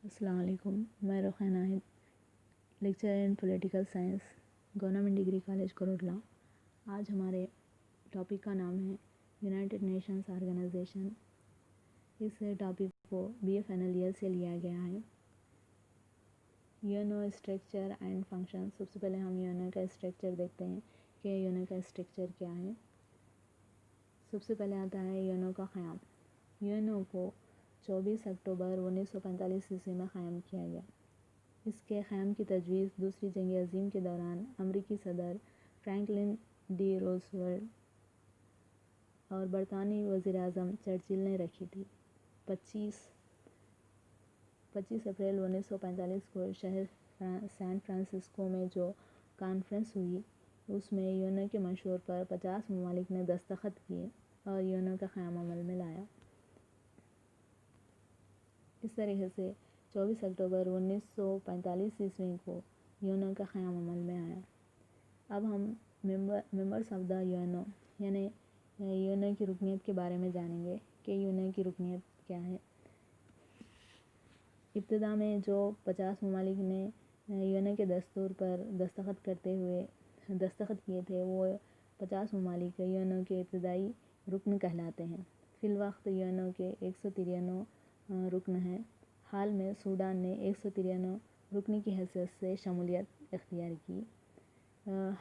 السلام علیکم، میں Rukhiya Nahid, lecture in political science, government degree college کروٹلا۔ آج ہمارے ٹاپک کا نام ہے یونائٹڈ نیشنز آرگنائزیشن۔ اس ٹاپک کو BA سے لیا گیا ہے۔ UNO structure and function. سب سے پہلے ہم یونو کا اسٹرکچر دیکھتے ہیں کہ یونو کا اسٹرکچر کیا ہے۔ سب سے پہلے آتا ہے یونو کا قیام۔ یونو کو 24 اکتوبر 1945 میں قائم کیا گیا۔ اس کے قیام کی تجویز دوسری جنگ عظیم کے دوران امریکی صدر فرینکلن ڈی روزولٹ اور برطانوی وزیر اعظم چرچل نے رکھی تھی۔ 25 اپریل 1945 کو شہر سان فرانسسکو میں جو کانفرنس ہوئی، اس میں یونو کے منشور پر 50 ممالک نے دستخط کیے اور یونو کا قیام عمل میں لایا۔ اس طریقے سے 24 اکتوبر 1945 کو یونو کا قیام عمل میں آیا۔ اب ہم ممبرس آف دا یونو یعنی یونو کی رکنیت کے بارے میں جانیں گے کہ یونو کی رکنیت کیا ہے۔ ابتدا میں جو 50 ممالک نے یونو کے دستور پر دستخط کیے تھے، وہ 50 ممالک یونو کے ابتدائی رکن کہلاتے ہیں۔ فی الوقت یونو کے 193 رکن ہیں۔ حال میں سوڈان نے 193 رکن کی حیثیت سے شمولیت اختیار کی۔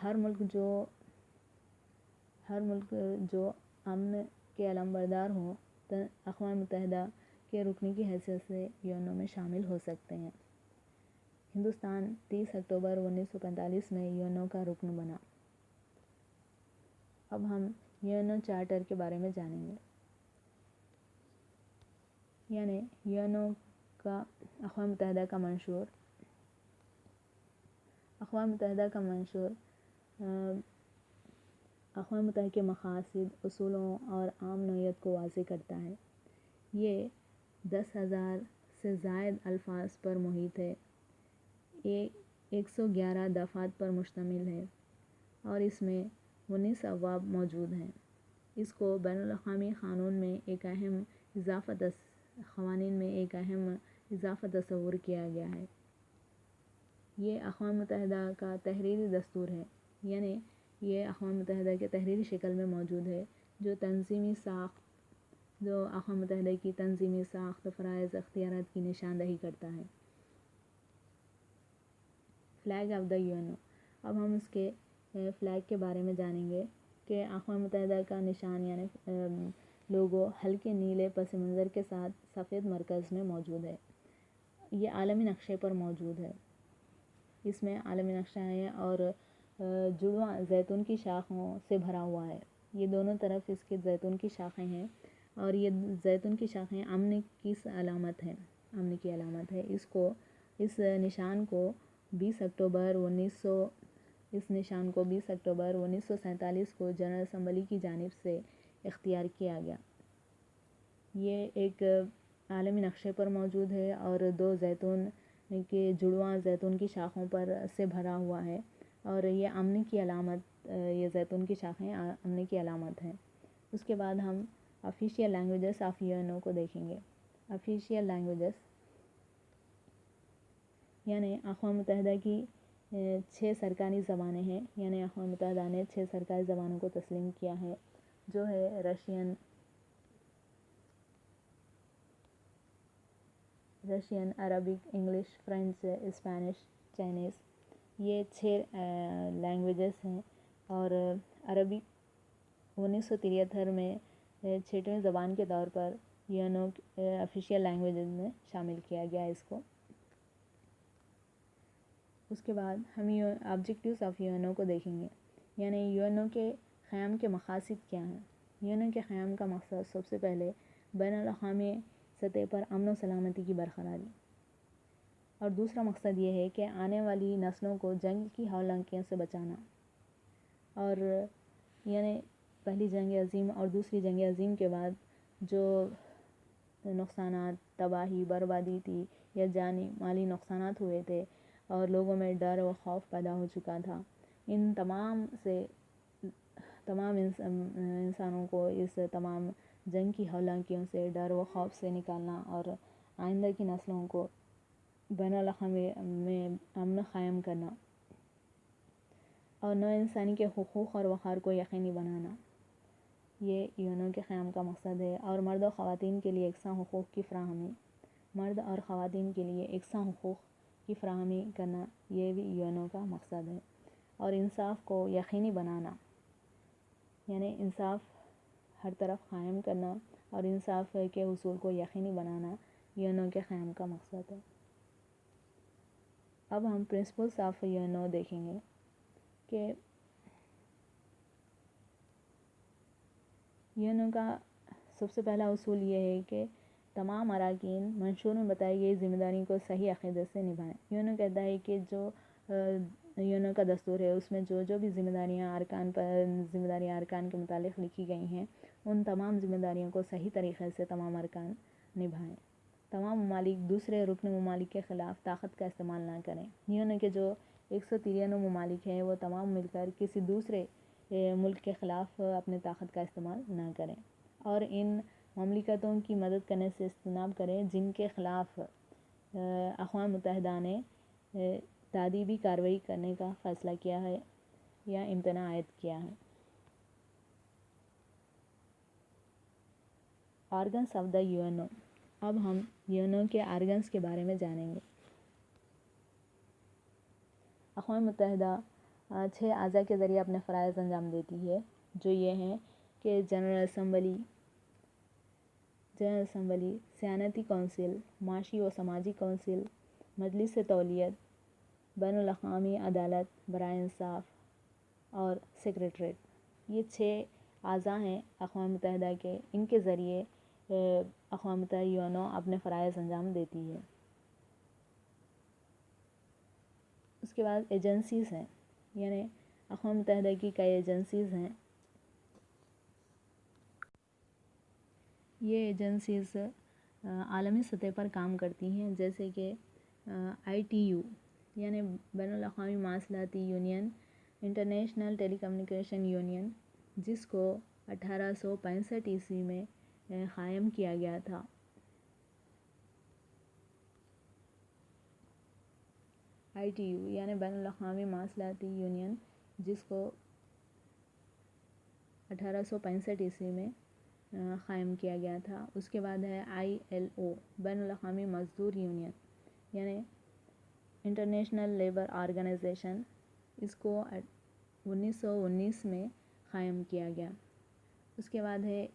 ہر ملک جو امن کے علمبردار ہوں اقوام متحدہ کے رکن کی حیثیت سے یونو میں شامل ہو سکتے ہیں۔ ہندوستان 30 اکتوبر 1945 میں یونو کا رکن بنا۔ اب ہم یونو چارٹر کے بارے میں جانیں گے۔ یعنی یونو کا اقوام متحدہ کا منشور۔ اقوام متحدہ کے مقاصد، اصولوں اور عام نوعیت کو واضح کرتا ہے۔ یہ 10,000 سے زائد الفاظ پر محیط ہے، 111 دفعات پر مشتمل ہے اور اس میں 19 ابواب موجود ہیں۔ اس کو بین الاقوامی قوانین میں ایک اہم اضافہ تصور کیا گیا ہے۔ یہ اقوام متحدہ کا تحریری دستور ہے، یعنی یہ اقوام متحدہ کے تحریری شکل میں موجود ہے، جو اقوام متحدہ کی تنظیمی ساخت، فرائض، اختیارات کی نشاندہی کرتا ہے۔ Flag of the YONO. اب ہم اس کے فلیگ کے بارے میں جانیں گے کہ اقوام متحدہ کا نشان یعنی لوگو ہلکے نیلے پس منظر کے ساتھ سفید مرکز میں موجود ہے۔ یہ عالمی نقشے پر موجود ہے۔ اس میں عالمی نقشہ ہے اور جڑواں زیتون کی شاخوں سے بھرا ہوا ہے۔ یہ دونوں طرف اس کے زیتون کی شاخیں ہیں اور یہ زیتون کی شاخیں امن کی علامت ہے۔ اس نشان کو 20 اکتوبر 1947 کو جنرل اسمبلی کی جانب سے اختیار کیا گیا۔ یہ ایک عالمی نقشے پر موجود ہے اور دو زیتون کے جڑواں زیتون کی شاخوں سے بھرا ہوا ہے اور یہ زیتون کی شاخیں امن کی علامت ہیں۔ اس کے بعد ہم آفیشیل لینگویجز آف یونو کو دیکھیں گے۔ آفیشیل لینگویجز یعنی اقوام متحدہ کی 6 سرکاری زبانیں ہیں، یعنی اقوام متحدہ نے 6 سرکاری زبانوں کو تسلیم کیا ہے، جو ہے Russian, Arabic, English, French, Spanish, Chinese. یہ 6 لینگویجز ہیں اور عربک 1973 میں 6ویں زبان کے طور پر یونو آفیشیل لینگویجز میں شامل کیا گیا اس کو۔ اس کے بعد ہم آبجیکٹیوز آف یونو کو دیکھیں گے، یعنی یونو کے قیام کے مقاصد کیا ہیں۔ یونو کے قیام کا مقصد سب سے پہلے بین الاقوامی سطح پر امن و سلامتی کی برقراری اور دوسرا مقصد یہ ہے کہ آنے والی نسلوں کو جنگ کی ہولناکیوں سے بچانا، اور یعنی پہلی جنگ عظیم اور دوسری جنگ عظیم کے بعد جو نقصانات، تباہی، بربادی تھی یا جانی مالی نقصانات ہوئے تھے اور لوگوں میں ڈر و خوف پیدا ہو چکا تھا، ان تمام انسانوں کو اس تمام جنگ کی ہولناکیوں سے، ڈر و خوف سے نکالنا اور آئندہ کی نسلوں کو بین الاقوامی میں امن قائم کرنا اور نو انسانی کے حقوق اور وقار کو یقینی بنانا، یہ یونو کے قیام کا مقصد ہے۔ اور مرد و خواتین کے لیے یکساں حقوق کی فراہمی، مرد اور خواتین کے لیے یکساں حقوق کی فراہمی کرنا، یہ بھی یونو کا مقصد ہے۔ اور انصاف کو یقینی بنانا، یعنی انصاف ہر طرف قائم کرنا اور انصاف کے حصول کو یقینی بنانا یونو کے قیام کا مقصد ہے۔ اب ہم پرنسپلس آف یونو دیکھیں گے کہ یونو کا سب سے پہلا اصول یہ ہے کہ تمام اراکین منشور میں بتائی گئی ذمہ داریوں کو صحیح عقیدت سے نبھائیں۔ یونو کہتا ہے کہ جو یونو کا دستور ہے اس میں جو بھی ذمہ داریاں ارکان کے متعلق لکھی گئی ہیں، ان تمام ذمہ داریوں کو صحیح طریقے سے تمام ارکان نبھائیں۔ تمام ممالک دوسرے رکن ممالک کے خلاف طاقت کا استعمال نہ کریں، یعنی کہ جو 193 ممالک ہیں وہ تمام مل کر کسی دوسرے ملک کے خلاف اپنے طاقت کا استعمال نہ کریں، اور ان مملکتوں کی مدد کرنے سے اجتناب کریں جن کے خلاف اقوام متحدہ نے تادیبی کارروائی کرنے کا فیصلہ کیا ہے یا امتناع عائد کیا ہے۔ آرگنز آف دا یونو، اب ہم یونو کے آرگنز کے بارے میں جانیں گے۔ اقوام متحدہ 6 اعضاء کے ذریعے اپنے فرائض انجام دیتی ہے، جو یہ ہیں کہ جنرل اسمبلی، سیانتی کونسل، معاشی و سماجی کونسل، مجلس تولیت، بین الاقوامی عدالت برائے انصاف اور سیکریٹریٹ۔ یہ 6 اعضاء ہیں اقوام متحدہ کے، ان کے ذریعے اقوام متحدہ یونو اپنے فرائض انجام دیتی ہے۔ اس کے بعد ایجنسیز ہیں، یعنی اقوام متحدہ کی کئی ایجنسیز ہیں۔ یہ ایجنسیز عالمی سطح پر کام کرتی ہیں، جیسے کہ ITU یعنی بین الاقوامی مواصلاتی یونین، انٹرنیشنل ٹیلی کمیونیکیشن یونین، جس کو 1865 میں قائم کیا گیا تھا۔ ITU یعنی بین الاقوامی مواصلاتی یونین، جس کو 1865 میں قائم کیا گیا تھا۔ اس کے بعد ہے ILO بین الاقوامی مزدور یونین، یعنی انٹرنیشنل لیبر آرگنائزیشن، اس کو 1919 میں قائم کیا گیا۔ اس کے بعد ہے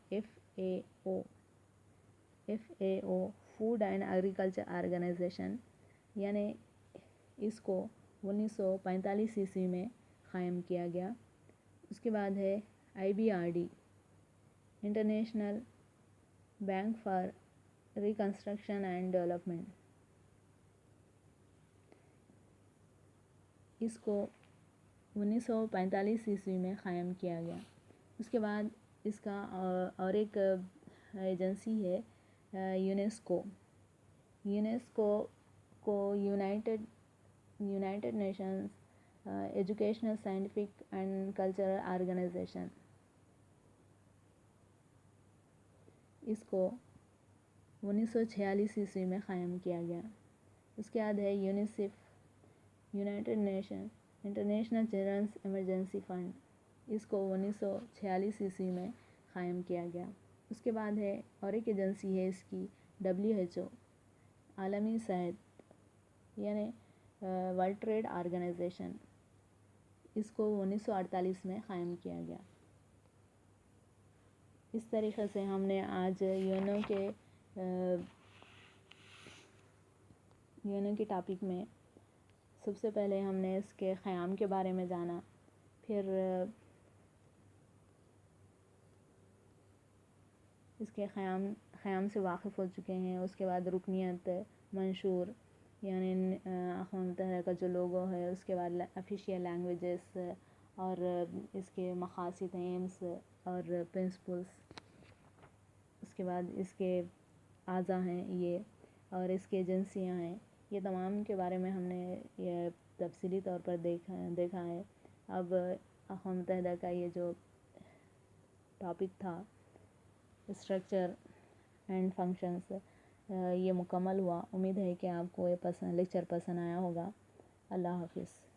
FAO food and agriculture organisation, یعنی اس کو 1945 میں قائم کیا گیا۔ اس کے بعد ہے IBRD International Bank for Reconstruction and Development, اس کو 1945 میں قائم کیا گیا۔ اس کے بعد اس کا اور ایک ایجنسی ہے یونیسکو کو United Nations Educational Scientific and Cultural Organisation, اس کو 1946 میں قائم کیا گیا۔ اس کے بعد ہے UNICEF United Nation International Childrens Emergency Fund, اس کو 1946 میں قائم کیا گیا۔ اس کے بعد ہے اور ایک ایجنسی ہے اس کی WHO عالمی صحت یعنی ورلڈ ٹریڈ آرگنائزیشن، اس کو 1948 میں قائم کیا گیا۔ اس طریقے سے ہم نے آج یونو کے ٹاپک میں سب سے پہلے ہم نے اس کے قیام کے بارے میں جانا، پھر اس کے قیام سے واقف ہو چکے ہیں۔ اس کے بعد رکنیت، منشور یعنی اقوام متحدہ کا جو لوگو ہے، اس کے بعد آفیشیل لینگویجز اور اس کے مقاصد، ایمز اور پرنسپلس، اس کے بعد اس کے اعضاء ہیں یہ اور اس کے ایجنسیاں ہیں، یہ تمام کے بارے میں ہم نے یہ تفصیلی طور پر دیکھا ہے۔ اب اقوام متحدہ کا یہ جو ٹاپک تھا اسٹرکچر اینڈ فنکشنز، یہ مکمل ہوا۔ امید ہے کہ آپ کو یہ لیکچر پسند آیا ہوگا۔ اللہ حافظ۔